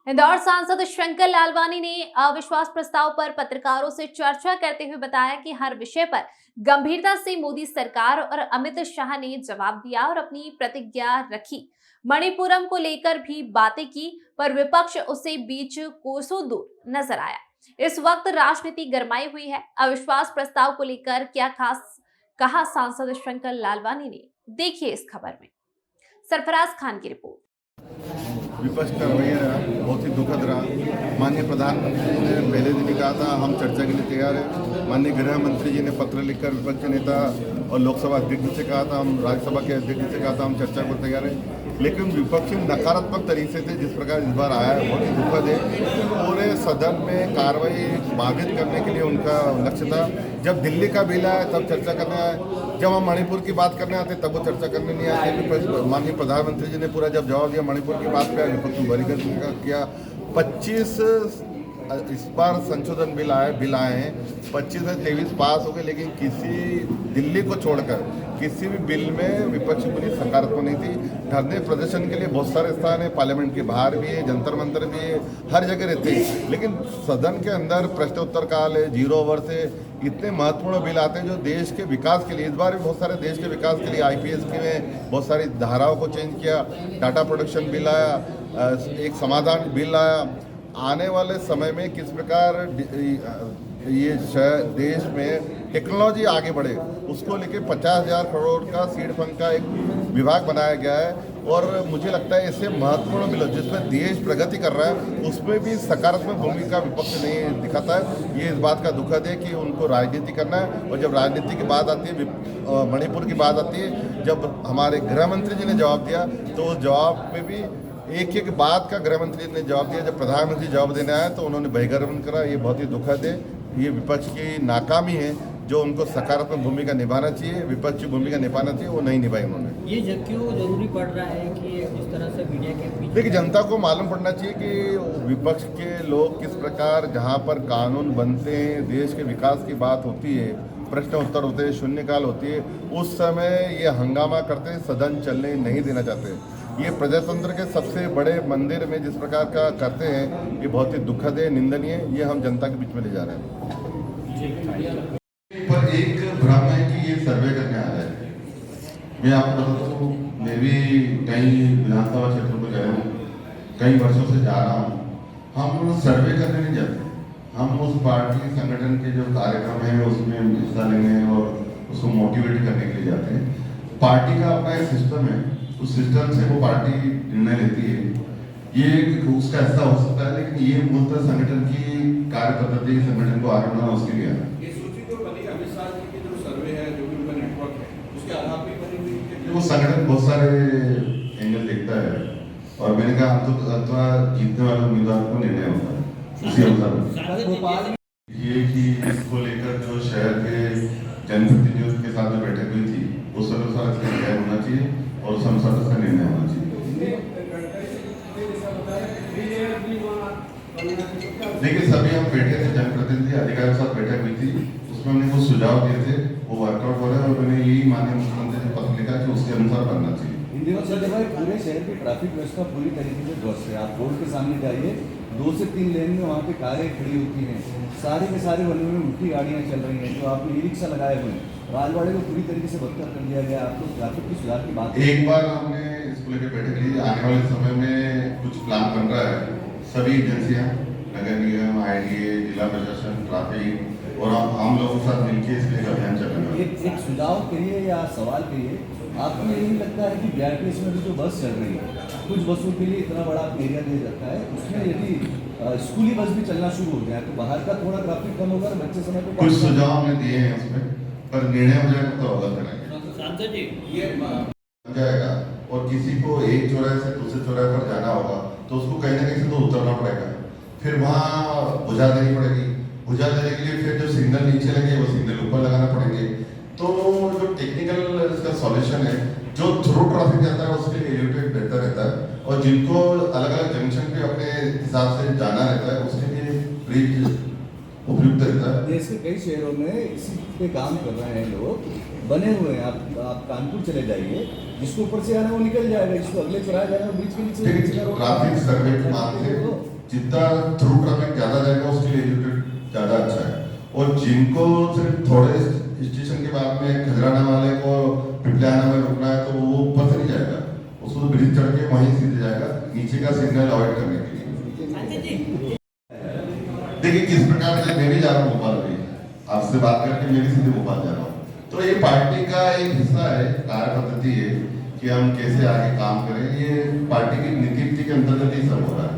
इंदौर सांसद शंकर लालवानी ने अविश्वास प्रस्ताव पर पत्रकारों से चर्चा करते हुए बताया कि हर विषय पर गंभीरता से मोदी सरकार और अमित शाह ने जवाब दिया और अपनी प्रतिज्ञा रखी। मणिपुरम को लेकर भी बातें की, पर विपक्ष उसे बीच कोसों दूर नजर आया। इस वक्त राजनीति गरमाई हुई है। अविश्वास प्रस्ताव को लेकर क्या खास कहा सांसद शंकर लालवानी ने, देखिए इस खबर में। सरफराज खान की रिपोर्ट। विपक्ष का रवैया रहा बहुत ही दुखद रहा। माननीय प्रधानमंत्री जी ने पहले दिन ही कहा था हम चर्चा के लिए तैयार हैं। माननीय गृह मंत्री जी ने पत्र लिखकर विपक्ष के नेता और लोकसभा अध्यक्ष से कहा था, हम राज्यसभा के अध्यक्ष से कहा था हम चर्चा को तैयार हैं। लेकिन विपक्ष नकारात्मक तरीके से जिस प्रकार इस बार आया है बहुत ही दुखद है। पूरे सदन में कार्रवाई बाधित करने के लिए उनका लक्ष्य था। जब दिल्ली का बिल आया तब चर्चा करने आए, जब हम मणिपुर की बात करने आते तब वो चर्चा करने नहीं आते। माननीय प्रधानमंत्री जी ने पूरा जब जवाब दिया मणिपुर की बात पे विपक्ष में बरीकर किया। 25 इस बार संशोधन बिल आए हैं, 25 में 23 पास हो गए, लेकिन किसी दिल्ली को छोड़कर किसी भी बिल में विपक्ष पूरी सकारात्मक नहीं थी। धरने प्रदर्शन के लिए बहुत सारे स्थान है, पार्लियामेंट के बाहर भी है, जंतर मंतर भी है, हर जगह रहते हैं। लेकिन सदन के अंदर प्रश्नोत्तर काल है, 0 ओवर से इतने महत्वपूर्ण बिल आते हैं जो देश के विकास के लिए, इस बार भी बहुत सारे देश के विकास के लिए IPS के में बहुत सारी धाराओं को चेंज किया। डाटा प्रोटेक्शन बिल आया, एक समाधान बिल आया। आने वाले समय में किस प्रकार ये देश में टेक्नोलॉजी आगे बढ़े उसको लेके 50,000 करोड़ का सीड फंड का एक विभाग बनाया गया है। और मुझे लगता है इससे महत्वपूर्ण बिल जिसमें देश प्रगति कर रहा है उसमें भी सकारात्मक भूमिका विपक्ष नहीं दिखाता है। ये इस बात का दुखद है कि उनको राजनीति करना है। और जब राजनीति की बात आती है, मणिपुर की बात आती है, जब हमारे गृह मंत्री जी ने जवाब दिया तो उस जवाब में भी एक बात का गृह मंत्री ने जवाब दिया। जब प्रधानमंत्री जवाब देने आए तो उन्होंने बहिर्गमन करा। ये बहुत ही दुखद है। ये विपक्ष की नाकामी है जो उनको सकारात्मक भूमिका निभाना चाहिए, विपक्ष की भूमिका निभाना चाहिए, वो नहीं निभाई उन्होंने। ये क्यों जरूरी पड़ रहा है कि इस तरह से मीडिया के बीच? देखिए, जनता को मालूम पड़ना चाहिए कि विपक्ष के लोग किस प्रकार, जहाँ पर कानून बनते हैं, देश के विकास की बात होती है, प्रश्न उत्तर होते हैं, शून्यकाल होती है, उस समय ये हंगामा करते, सदन चलने नहीं देना चाहते। ये प्रजातंत्र के सबसे बड़े मंदिर में जिस प्रकार का करते हैं ये बहुत ही दुखद है, निंदनीय है। ये हम जनता के बीच में ले जा रहे हैं। पर एक भ्रम है कि ये सर्वे करने आ रहा है। मैं आपको बता दूं, मैं भी कई विधानसभा क्षेत्रों में गया हूँ, कई वर्षों से जा रहा हूँ। हम सर्वे करने नहीं जाते, हम उस पार्टी संगठन के जो कार्यक्रम है उसमें हिस्सा लेंगे और उसको मोटिवेट करने के लिए जाते हैं। पार्टी का अपना एक सिस्टम है, उस सिस्टम से वो पार्टी निर्णय लेती है। ये उसका हिस्सा हो सकता है, लेकिन ये मूलतः संगठन की कार्य पद्धति, संगठन को आगे बढ़ाना उसके लिए है। ये सूची तो बनी अमित शाह जी की जो सर्वे है, जो भी उनका नेटवर्क है, उसके आधार पर बनी हुई है। वो संगठन बहुत सारे एंगल देखता है और मैंने कहा हम तो अथवा जीतने वाले उम्मीदवार को निर्णय होता है उसी अनुसार। ये कि इसको लेकर जो शहर के जनप्रतिनिधियों के साथ में बैठक हुई थी उस अनुसार इसका निर्णय होना चाहिए और उस अनुसार इसका निर्णय होना चाहिए। देखिए, सभी हम बैठे थे, जनप्रतिनिधि अधिकारियों के साथ बैठक हुई थी, उसमें हमने कुछ सुझाव दिए थे, वो वर्कआउट हो रहा है और मैंने यही माननीय मुख्यमंत्री ने पत्र लिखा कि उसके अनुसार बनना चाहिए। पूरे शहर की ट्रैफिक व्यवस्था पूरी तरीके से ध्वस्त है। आप रोड के सामने जाइए, 2 से 3 लेन में वहाँ पे कारें खड़ी होती हैं, सारे के सारे बने हुए उल्टी गाड़ियाँ चल रही हैं, जो आपने ई रिक्शा लगाए हुए हैं, राजवाड़े को पूरी तरीके से बदतर कर दिया गया। आप लोग ट्रैफिक की सुधार की बात, एक बार हमने इसको लेकर बैठक ली। आने वाले समय में कुछ प्लान बन रहा है, सभी एजेंसियाँ, नगर निगम, IDA, जिला प्रशासन, ट्रैफिक और हम लोगों के साथ मिलकर इसके लिए अभियान चलेगा। एक सुझाव करिए या सवाल करिए, आपको ये नहीं लगता है कि BRTS में भी जो बस चल रही है, कुछ बसों के लिए इतना बड़ा एरिया दिया जाता है, उसमें यदि स्कूली बस भी चलना शुरू हो गया तो बाहर का थोड़ा ट्रैफिक कम होगा, बच्चे समय पे कुछ सुझाव हमने दिए हैं उसमें, पर निर्णय हो जाएगा तो अवगत करेंगे। सांसद जी, ये जाएगा और किसी को एक चौराहे से दूसरे चौराहे पर जाना होगा तो उसको कहीं ना कहीं से तो उतरना पड़ेगा, फिर वहाँ भुजा देनी पड़ेगी। भुजा देने के लिए फिर जो सिग्नल नीचे लगे वो सिग्नल ऊपर लगाना पड़ेंगे। तो जो टेक्निकल इसका सॉल्यूशन है, जो थ्रू ट्रैफिक जाता है उसके लिए एलिवेटेड बेहतर रहता है और जिनको अलग अलग जंक्शन पे अपने हिसाब से जाना रहता है उसके लिए ब्रिज उपयुक्त रहता है। देश के कई शहरों में इसी पे काम कर रहे हैं लोग, बने हुए हैं। आप कानपुर चले जाइए, जिसको ऊपर से आना वो निकल जाएगा, जिसको अगले चौराहे जाना वो बीच के नीचे। ट्रैफिक सर्वे के माध्यम से जितना थ्रू ट्रैफिक ज़्यादा जाएगा उसके लिए एजुकेटेड ज़्यादा अच्छा है। और जिनको सिर्फ थोड़े स्टेशन के बाद में खजराना वाले को पिपलाना में रुकना है तो वो ऊपर से नहीं जाएगा, उसको तो ब्रिज चढ़ के वहीं सीधे जाएगा नीचे का सिग्नल अवॉइड करने के लिए। देखिए किस प्रकार से मैं भी जा रहा हूँ भोपाल भी, आपसे बात करके मैं भी सीधे भोपाल जा रहा हूँ। तो ये पार्टी का एक हिस्सा है, कार्य पद्धति है कि हम कैसे आगे काम करें, ये पार्टी की नीति के अंतर्गत ही सब हो रहा है।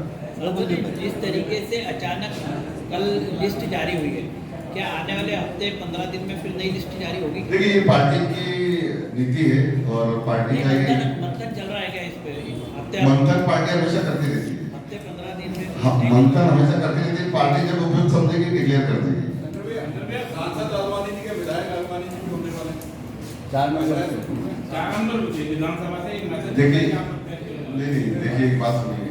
जिस तरीके से अचानक कल लिस्ट जारी हुई है, क्या आने वाले हफ्ते 15 दिन में फिर नई लिस्ट जारी होगी? देखिए ये पार्टी की नीति है और पार्टी का ये मंथन चल रहा है क्या इस पे? मंथन पार्टी हमेशा करती रहती है। हफ्ते 15 दिन में हाँ, मंथन हमेशा करती रहती है, पार्टी जब उपयुक्त समझेगी डिक्लेयर कर देगी। सांसद लालवानी जी के विधायक लालवानी जी भी होने वाले हैं। 4 नंबर विधानसभा से एक मैसेज देखिए नहीं देखिए एक बात सुनिए,